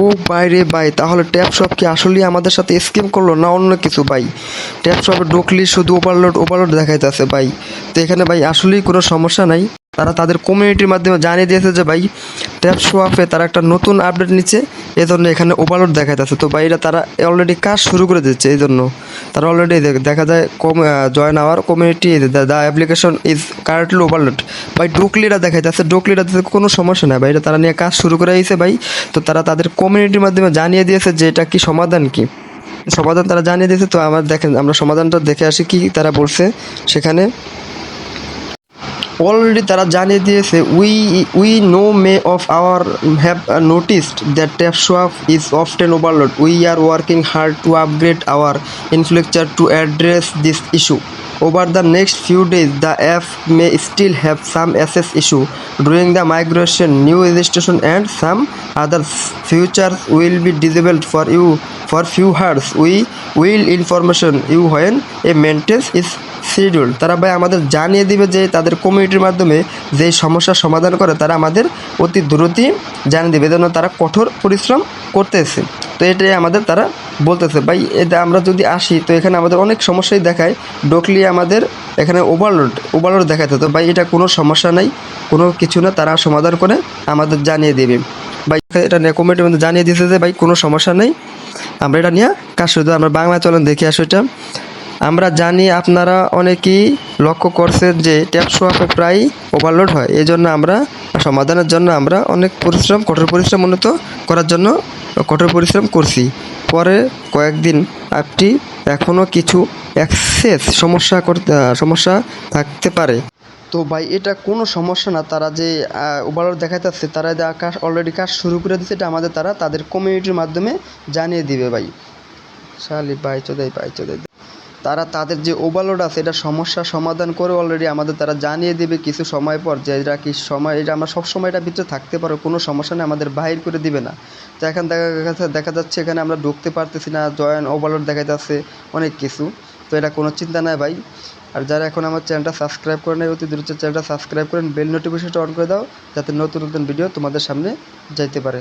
ও বাইরে ভাই, তাহলে ট্যাপ শপ কি আসলেই আমাদের সাথে স্ক্যাম করলো না অন্য কিছু ভাই? ট্যাপ শপে ঢুকলি শুধু ওভারলোড দেখাইতেছে ভাই। তো এখানে ভাই আসলেই কোনো সমস্যা নাই। তারা তাদের কমিউনিটির মাধ্যমে জানিয়ে দিয়েছে যে ভাই ট্যাপ শপে তারা একটা নতুন আপডেট নিচ্ছে, এই জন্য এখানে ওভারলোড দেখাইতেছে। তো ভাই এটা তারা অলরেডি কাজ শুরু করে দিচ্ছে, এই জন্য তারা অলরেডি দেখা যায় join our community the application is currently overload ভাই। ঢুকলিটা দেখাইতেছে, ঢুকলিটাতে কোনো সমস্যা নাই ভাই, এটা তারা নিয়ে কাজ শুরু করে দিয়েছে ভাই। তো তারা তাদের কমিউনিটির মাধ্যমে জানিয়ে দিয়েছে যে এটা কি সমাধান, কি সমাধান তারা জানিয়ে দিয়েছে। তো আমার দেখেন, আমরা সমাধানটা দেখে আসি কি তারা বলছে সেখানে। অলরেডি তারা জানিয়ে দিয়েছে, we know may of our have noticed that tap swap is often overload. We are working hard to upgrade our infrastructure to address this issue. Over the next few days, the app may still have some access issue during the migration, new registration, and some other features will be disabled for you for few hours. We will information you when a maintenance is scheduled. তারা ভাই আমাদের জানিয়ে দিবে যে তাদের কমিউনিটির মাধ্যমে যে সমস্যার সমাধান করে তারা আমাদের অতি দ্রুতই জানিয়ে দেবে, এজন্য তারা কঠোর পরিশ্রম করতেছে। তো এটাই আমাদের তারা বলতেছে ভাই। এটা আমরা যদি আসি তো এখানে আমাদের অনেক সমস্যাই দেখায়। ডকলি আমাদের এখানে ওভারলোড দেখাতে, তো ভাই এটা কোনো সমস্যা নাই, কোনো কিছু না, তারা সমাধান করে আমাদের জানিয়ে দেবে ভাই। এটা নিয়ে কমিটির মধ্যে জানিয়ে দিয়েছে যে ভাই কোনো সমস্যা নেই, আমরা এটা নিয়ে কাজ শুধু আমরা বাংলা চলেন দেখে আসো। এটা আমরা জানি আপনারা অনেকেই লক্ষ্য করছেন যে ট্যাপ সোয়াপে প্রায় ওভারলোড হয়, এই জন্য আমরা সমাধানের জন্য আমরা অনেক কঠোর পরিশ্রম উন্নত করার জন্য কঠোর পরিশ্রম করছি। পরে কয়েকদিন অ্যাপটি এখনও কিছু অ্যাক্সেস সমস্যা থাকতে পারে। তো ভাই এটা কোনো সমস্যা না, তারা যে ওভারলোড দেখাইতেছে তারা যে অলরেডি কাজ শুরু করে দিচ্ছে, এটা আমাদের তারা তাদের কমিউনিটির মাধ্যমে জানিয়ে দিবে ভাই। শালি চোদাই তারা তাদের যে ওভারলোড আছে এটা সমস্যা সমাধান করে অলরেডি আমাদের তারা জানিয়ে দেবে কিছু সময় পর যে এটা কি সময়, এটা আমরা সব সময় এটা ভিতরে থাকতে পারো, কোনো সমস্যা নেই, আমাদের বাহির করে দিবে না। তো এখন দেখা যাচ্ছে এখানে আমরা ঢুকতে পারতেছি না, জয়েন ওভারলোড দেখা যাচ্ছে অনেক কিছু। তো এটা কোনো চিন্তা নাই ভাই। আর যারা এখন আমার চ্যানেলটা সাবস্ক্রাইব করে নেয় অতি দ্রুত চ্যানেলটা সাবস্ক্রাইব করেন, বেল নোটিফিকেশনটা অন করে দাও যাতে নতুন নতুন ভিডিও তোমাদের সামনে যাইতে পারে।